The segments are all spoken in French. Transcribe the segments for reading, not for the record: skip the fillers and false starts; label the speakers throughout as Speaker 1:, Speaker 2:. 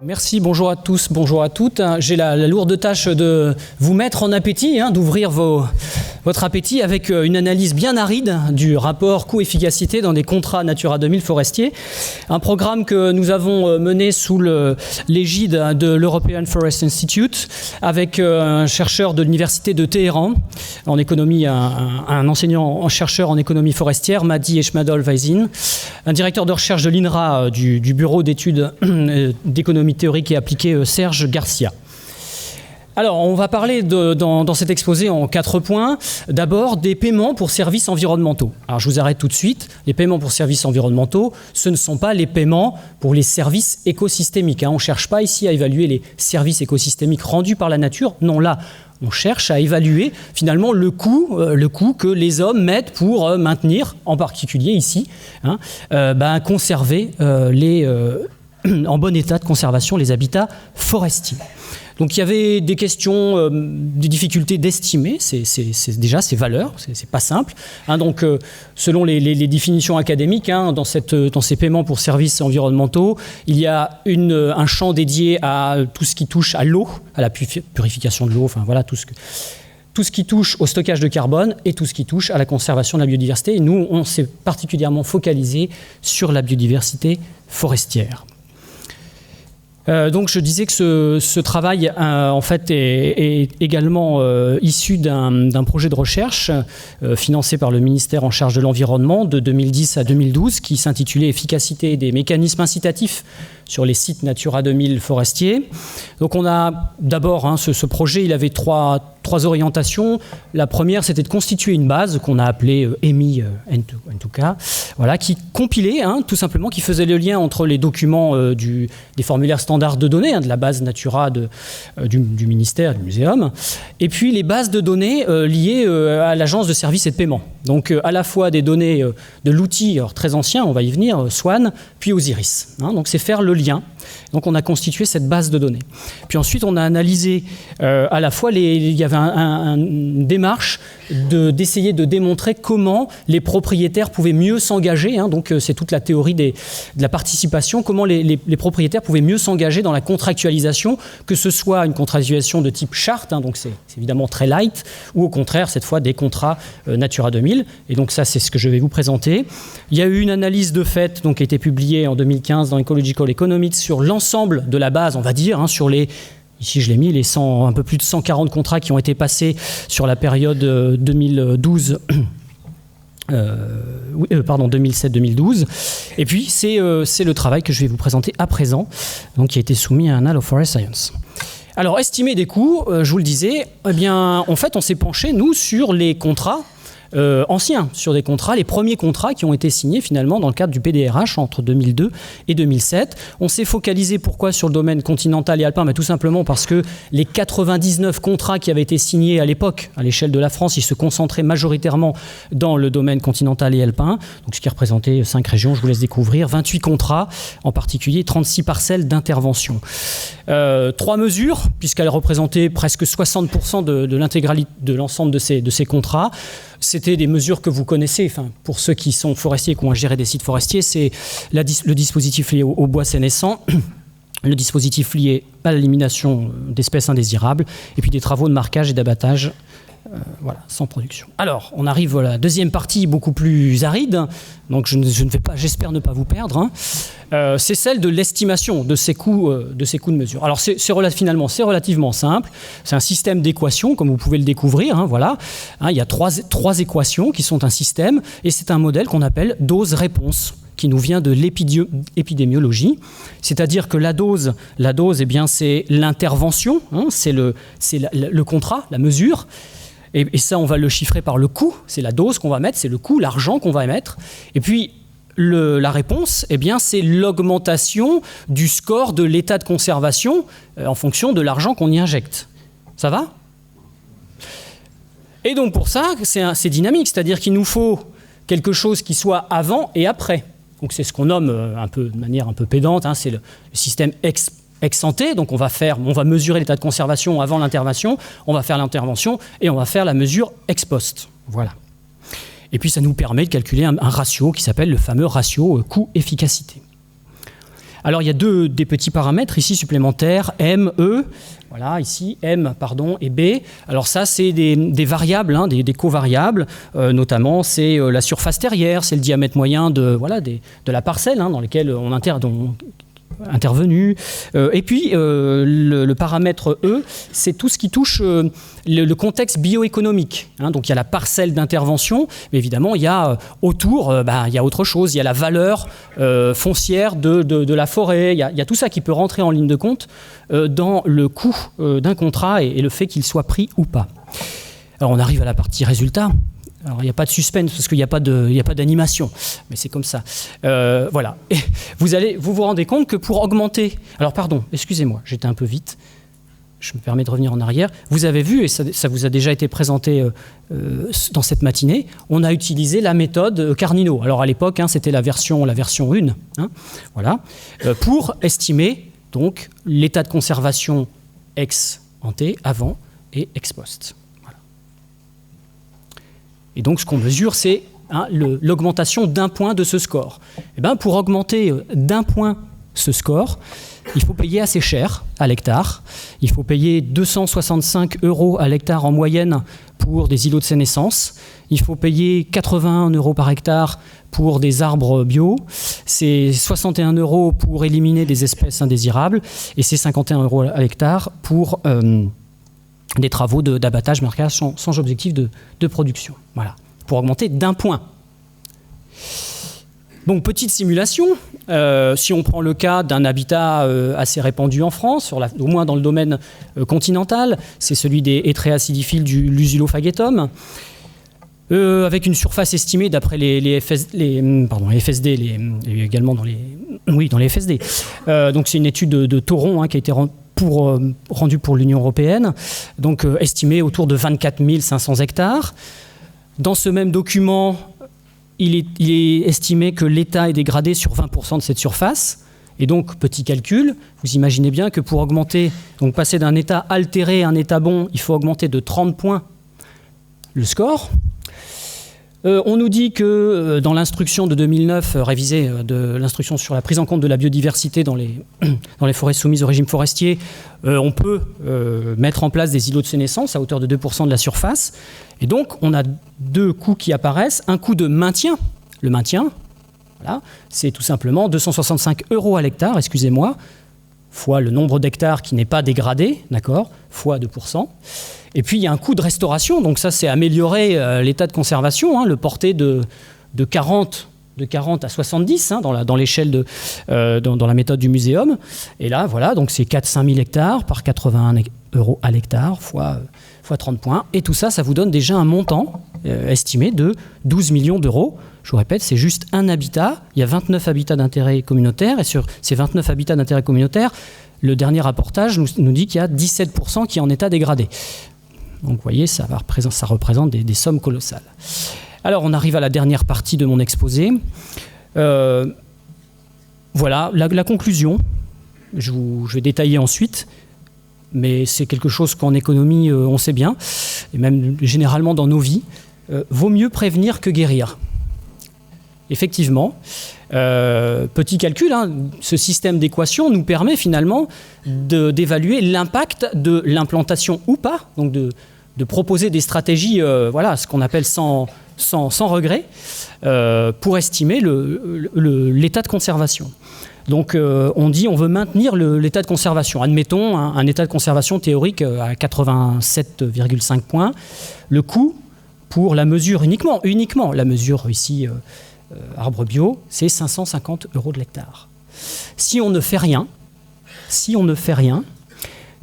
Speaker 1: Merci, bonjour à tous, bonjour à toutes. J'ai la lourde tâche de vous mettre en appétit, d'ouvrir votre appétit avec une analyse bien aride du rapport coût-efficacité dans des contrats Natura 2000 forestiers. Un programme que nous avons mené sous l'égide de l'European Forest Institute avec un chercheur de l'université de Téhéran en économie, un enseignant-chercheur en économie forestière, Mahdi Eshmadol Vaizin, un directeur de recherche de l'INRA du bureau d'études d'économie théorique et appliquée, Serge Garcia. Alors, on va parler dans cet exposé en 4 points. D'abord, des paiements pour services environnementaux. Alors, je vous arrête tout de suite. Les paiements pour services environnementaux, ce ne sont pas les paiements pour les services écosystémiques. On ne cherche pas ici à évaluer les services écosystémiques rendus par la nature. Non, là, on cherche à évaluer finalement le coût que les hommes mettent pour maintenir, en particulier ici, conserver en bon état de conservation les habitats forestiers. Donc il y avait des questions, des difficultés d'estimer déjà ces valeurs, c'est pas simple. Donc selon les définitions académiques, dans ces paiements pour services environnementaux, il y a un champ dédié à tout ce qui touche à l'eau, à la purification de l'eau, enfin voilà tout ce qui touche au stockage de carbone et tout ce qui touche à la conservation de la biodiversité. Et nous, on s'est particulièrement focalisé sur la biodiversité forestière. Donc je disais que ce travail en fait est également issu d'un projet de recherche financé par le ministère en charge de l'environnement de 2010 à 2012 qui s'intitulait « Efficacité des mécanismes incitatifs sur les sites Natura 2000 forestiers ». Donc on a d'abord, ce projet, il avait trois orientations. La première, c'était de constituer une base qu'on a appelée EMI N2K, voilà, qui compilait, tout simplement, qui faisait le lien entre les documents des formulaires standards de données, de la base Natura du ministère, du muséum, et puis les bases de données liées à l'agence de services et de paiement. Donc à la fois des données de l'outil, alors très ancien, on va y venir, Swan, puis Osiris. Donc c'est faire le lien. Donc on a constitué cette base de données. Puis ensuite on a analysé à la fois il y avait une démarche d'essayer de démontrer comment les propriétaires pouvaient mieux s'engager. Donc c'est toute la théorie de la participation, comment les propriétaires pouvaient mieux s'engager dans la contractualisation, que ce soit une contractualisation de type charte, donc c'est évidemment très light, ou au contraire cette fois des contrats Natura 2000. Et donc ça c'est ce que je vais vous présenter. Il y a eu une analyse de fait qui a été publiée en 2015 dans Ecological Economics sur l'ensemble de la base, on va dire, sur ici je l'ai mis, un peu plus de 140 contrats qui ont été passés sur la période 2007-2012. Et puis c'est le travail que je vais vous présenter à présent, donc qui a été soumis à Annals of Forest Science. Alors estimer des coûts, je vous le disais, en fait on s'est penché nous sur les contrats anciens, sur des contrats, les premiers contrats qui ont été signés finalement dans le cadre du PDRH entre 2002 et 2007. On s'est focalisé pourquoi sur le domaine continental et alpin, tout simplement parce que les 99 contrats qui avaient été signés à l'époque à l'échelle de la France, ils se concentraient majoritairement dans le domaine continental et alpin, donc ce qui représentait 5 régions, je vous laisse découvrir, 28 contrats, en particulier 36 parcelles d'intervention. 3 mesures, puisqu'elles représentaient presque 60% de l'intégralité de l'ensemble de ces contrats. C'était des mesures que vous connaissez, pour ceux qui sont forestiers et qui ont à gérer des sites forestiers, c'est le dispositif lié au bois sénescent, le dispositif lié à l'élimination d'espèces indésirables, et puis des travaux de marquage et d'abattage sans production. Alors, on arrive à la deuxième partie beaucoup plus aride, donc j'espère ne pas vous perdre. C'est celle de l'estimation de ces coûts de mesure. Alors, c'est relativement simple. C'est un système d'équations, comme vous pouvez le découvrir. Il y a trois équations qui sont un système, et c'est un modèle qu'on appelle dose-réponse, qui nous vient de l'épidémiologie. C'est-à-dire que la dose, c'est l'intervention, c'est le contrat, la mesure. Et ça, on va le chiffrer par le coût. C'est la dose qu'on va mettre, c'est le coût, l'argent qu'on va émettre. Et puis, la réponse, c'est l'augmentation du score de l'état de conservation en fonction de l'argent qu'on y injecte. Ça va ? Et donc, pour ça, c'est dynamique. C'est-à-dire qu'il nous faut quelque chose qui soit avant et après. Donc, c'est ce qu'on nomme de manière un peu pédante, c'est le système ex ante, donc on va mesurer l'état de conservation avant l'intervention, on va faire l'intervention et on va faire la mesure ex post. Voilà. Et puis ça nous permet de calculer un ratio qui s'appelle le fameux ratio coût-efficacité. Alors il y a des petits paramètres ici supplémentaires, M, E, voilà ici M pardon et B. Alors ça c'est des variables, hein, des covariables, notamment c'est la surface terrière, c'est le diamètre moyen de la parcelle hein, dans laquelle on intervenu. Et puis, le paramètre E, c'est tout ce qui touche le contexte bioéconomique. Hein. Donc, il y a la parcelle d'intervention, mais évidemment, il y a autour, il y a autre chose. Il y a la valeur foncière de la forêt. Il y a tout ça qui peut rentrer en ligne de compte dans le coût d'un contrat et le fait qu'il soit pris ou pas. Alors, on arrive à la partie résultat. Alors, il n'y a pas de suspense parce qu'il n'y a pas d'animation, mais c'est comme ça. Voilà. Et vous vous rendez compte que pour augmenter... Alors, pardon, excusez-moi, j'étais un peu vite. Je me permets de revenir en arrière. Vous avez vu, et ça vous a déjà été présenté dans cette matinée, on a utilisé la méthode Carnino. Alors, à l'époque, hein, c'était la version 1, hein, voilà, pour estimer donc, l'état de conservation ex ante, avant et ex post. Et donc, ce qu'on mesure, c'est hein, l'augmentation d'un point de ce score. Et ben, pour augmenter d'un point ce score, il faut payer assez cher à l'hectare. Il faut payer 265 € à l'hectare en moyenne pour des îlots de sénescence. Il faut payer 81 € par hectare pour des arbres bio. C'est 61 € pour éliminer des espèces indésirables. Et c'est 51 € à l'hectare pour... des travaux d'abattage, marquage sans objectif de production. Voilà, pour augmenter d'un point. Donc, petite simulation. Si on prend le cas d'un habitat assez répandu en France, au moins dans le domaine continental, c'est celui des hétrae acidiphiles du Lusulophagetum, avec une surface estimée d'après les FSD, également dans les FSD. Donc, c'est une étude de Thoron hein, qui a été rendu pour l'Union européenne, donc estimé autour de 24 500 hectares. Dans ce même document, il est estimé que l'État est dégradé sur 20% de cette surface. Et donc, petit calcul, vous imaginez bien que pour augmenter, donc passer d'un état altéré à un état bon, il faut augmenter de 30 points le score. On nous dit que dans l'instruction de 2009, révisée de l'instruction sur la prise en compte de la biodiversité dans les forêts soumises au régime forestier, on peut mettre en place des îlots de sénescence à hauteur de 2% de la surface. Et donc, on a deux coûts qui apparaissent. Un coût de maintien. Le maintien, voilà, c'est tout simplement 265 € à l'hectare, excusez-moi, fois le nombre d'hectares qui n'est pas dégradé, d'accord, fois 2%. Et puis, il y a un coût de restauration. Donc ça, c'est améliorer l'état de conservation, hein, le porter de 40 à 70 hein, dans l'échelle dans la méthode du muséum. Et là, voilà, donc c'est 4-5 000 hectares par 81 € à l'hectare fois 30 points. Et tout ça, ça vous donne déjà un montant estimé de 12 millions d'euros. Je vous répète, c'est juste un habitat. Il y a 29 habitats d'intérêt communautaire. Et sur ces 29 habitats d'intérêt communautaire, le dernier rapportage nous dit qu'il y a 17% qui est en état dégradé. Donc vous voyez, ça représente des sommes colossales. Alors on arrive à la dernière partie de mon exposé. Voilà, la conclusion. Je vais détailler ensuite, mais c'est quelque chose qu'en économie on sait bien, et même généralement dans nos vies. Vaut mieux prévenir que guérir. Effectivement, petit calcul, hein, ce système d'équations nous permet finalement d'évaluer l'impact de l'implantation ou pas, donc de proposer des stratégies, ce qu'on appelle sans regret, pour estimer l'état de conservation. Donc on dit on veut maintenir l'état de conservation. Admettons un état de conservation théorique à 87,5 points. Le coût pour la mesure uniquement la mesure ici arbre bio, c'est 550 € de l'hectare. Si on ne fait rien,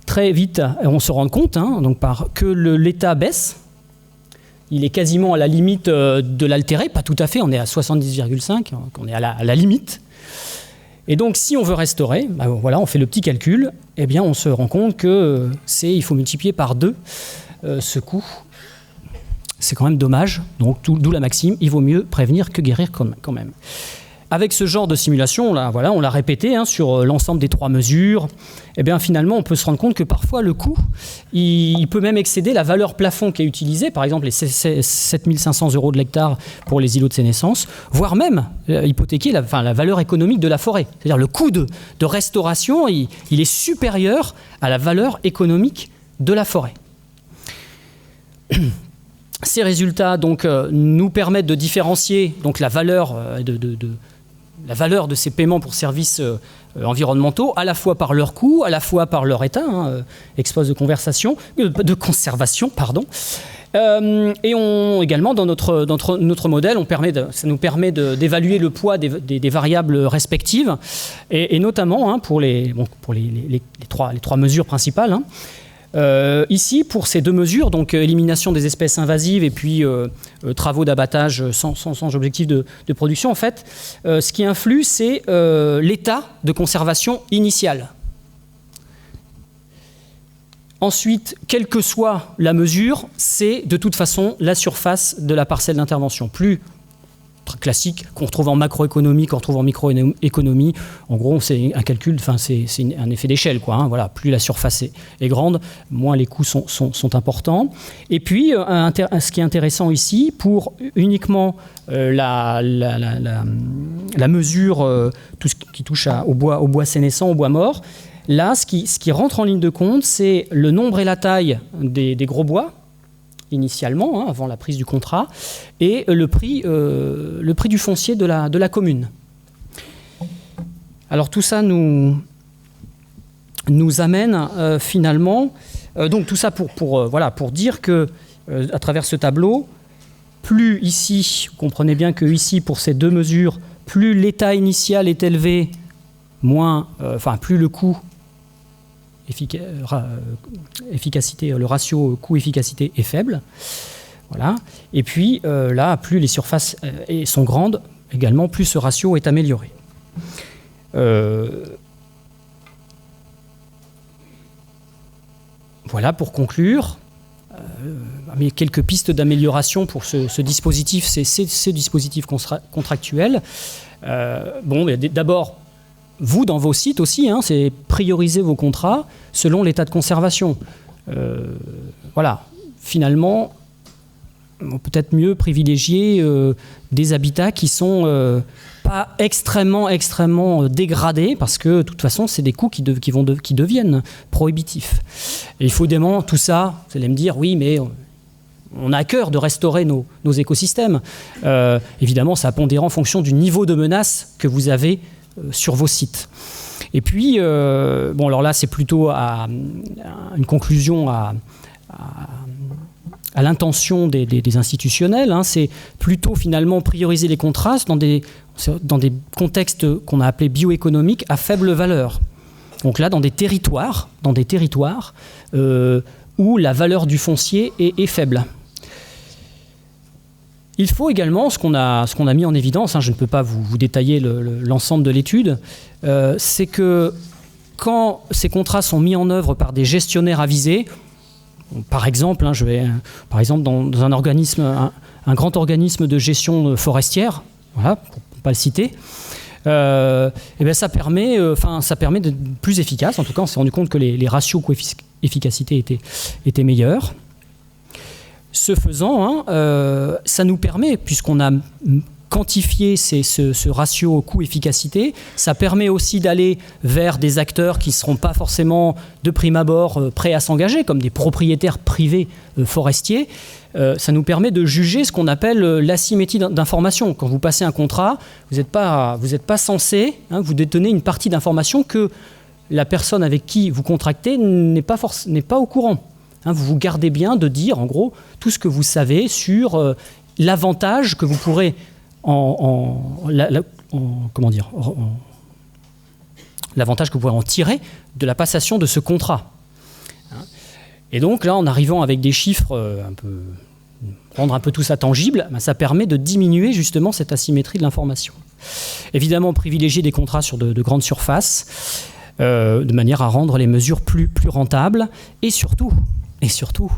Speaker 1: très vite, on se rend compte que l'état baisse. Il est quasiment à la limite de l'altéré, pas tout à fait, on est à 70,5, on est à la limite. Et donc, si on veut restaurer, on fait le petit calcul, eh bien, on se rend compte qu'il faut multiplier par 2 ce coût. C'est quand même dommage, donc d'où la maxime, il vaut mieux prévenir que guérir quand même. avec ce genre de simulation, là, voilà, on l'a répété sur l'ensemble des 3 mesures, eh bien, finalement, on peut se rendre compte que parfois, le coût, il peut même excéder la valeur plafond qui est utilisée, par exemple les 7 500 € de l'hectare pour les îlots de sénescence, voire même hypothéquer la valeur économique de la forêt. C'est-à-dire le coût de restauration, il est supérieur à la valeur économique de la forêt. Ces résultats donc, nous permettent de différencier donc, la valeur de ces paiements pour services environnementaux, à la fois par leur coût, à la fois par leur état, espace de conservation, pardon. Et également, dans notre modèle, ça nous permet d'évaluer le poids des variables respectives, et notamment pour les 3 mesures principales. Ici, pour ces 2 mesures, donc élimination des espèces invasives et puis travaux d'abattage sans objectif de production, en fait, ce qui influe, c'est l'état de conservation initial. Ensuite, quelle que soit la mesure, c'est de toute façon la surface de la parcelle d'intervention. Plus classique qu'on retrouve en macroéconomie, qu'on retrouve en microéconomie. En gros, c'est un calcul, c'est un effet d'échelle, quoi. Voilà, plus la surface est grande, moins les coûts sont importants. Et puis, ce qui est intéressant ici, pour uniquement la mesure, tout ce qui touche au bois sénescent, au bois mort, là, ce qui rentre en ligne de compte, c'est le nombre et la taille des gros bois, initialement, avant la prise du contrat, et le prix du foncier de la commune. Alors tout ça nous amène finalement, donc tout ça pour dire que à travers ce tableau, plus ici, vous comprenez bien que ici pour ces 2 mesures, plus l'état initial est élevé, plus le coût efficacité, le ratio coût-efficacité est faible. Voilà. Et puis là, plus les surfaces sont grandes, également, plus ce ratio est amélioré. Voilà, pour conclure, mais quelques pistes d'amélioration pour ce dispositif, ce dispositif contractuel. D'abord, vous, dans vos sites aussi, c'est prioriser vos contrats selon l'état de conservation. Voilà, finalement, on peut peut-être mieux privilégier des habitats qui sont pas extrêmement dégradés, parce que de toute façon, c'est des coûts qui deviennent prohibitifs. Et il faut évidemment tout ça, vous allez me dire, oui, mais on a à cœur de restaurer nos écosystèmes. Évidemment, ça a pondéré en fonction du niveau de menace que vous avez sur vos sites. Et puis, alors là, c'est plutôt une conclusion à l'intention des institutionnels, c'est plutôt finalement prioriser les contrastes dans des contextes qu'on a appelés bioéconomiques à faible valeur. Donc là, dans des territoires où la valeur du foncier est faible. Il faut également, ce qu'on a mis en évidence, je ne peux pas vous détailler l'ensemble de l'étude, c'est que quand ces contrats sont mis en œuvre par des gestionnaires avisés, par exemple, dans un grand organisme de gestion forestière, voilà, pour ne pas le citer, ça permet d'être plus efficace. En tout cas, on s'est rendu compte que les ratios coût-efficacité étaient meilleurs. Ce faisant, ça nous permet, puisqu'on a quantifié ce ratio coût-efficacité, ça permet aussi d'aller vers des acteurs qui ne seront pas forcément de prime abord prêts à s'engager, comme des propriétaires privés forestiers. Ça nous permet de juger ce qu'on appelle l'asymétrie d'information. Quand vous passez un contrat, vous n'êtes pas censé vous détenir une partie d'information que la personne avec qui vous contractez n'est pas au courant. Vous vous gardez bien de dire, en gros, tout ce que vous savez sur l'avantage que vous pourrez l'avantage que vous pourrez en tirer de la passation de ce contrat. Et donc là, en arrivant avec des chiffres rendre un peu tout ça tangible, ça permet de diminuer justement cette asymétrie de l'information. Évidemment, privilégier des contrats sur de grandes surfaces, de manière à rendre les mesures plus rentables, et surtout, et surtout,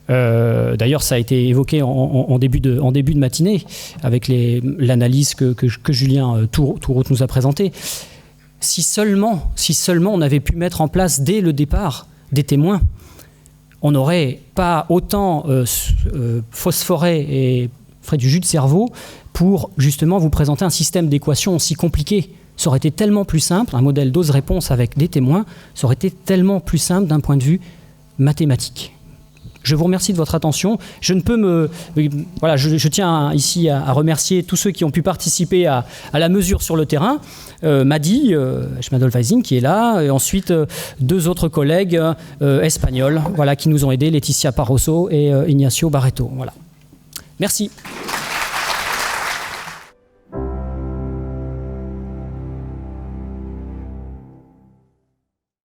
Speaker 1: d'ailleurs ça a été évoqué en début de matinée avec l'analyse que Julien Touroute nous a présentée, si seulement on avait pu mettre en place dès le départ des témoins, on n'aurait pas autant phosphoré et ferait du jus de cerveau pour justement vous présenter un système d'équations aussi compliqué. Ça aurait été tellement plus simple, un modèle dose-réponse avec des témoins, ça aurait été tellement plus simple d'un point de vue mathématique. Je vous remercie de votre attention. Je ne peux je tiens ici à remercier tous ceux qui ont pu participer à la mesure sur le terrain. Madi Schmadolweising qui est là, et ensuite 2 autres collègues espagnols qui nous ont aidés, Laetitia Parroso et Ignacio Barreto. Voilà. Merci.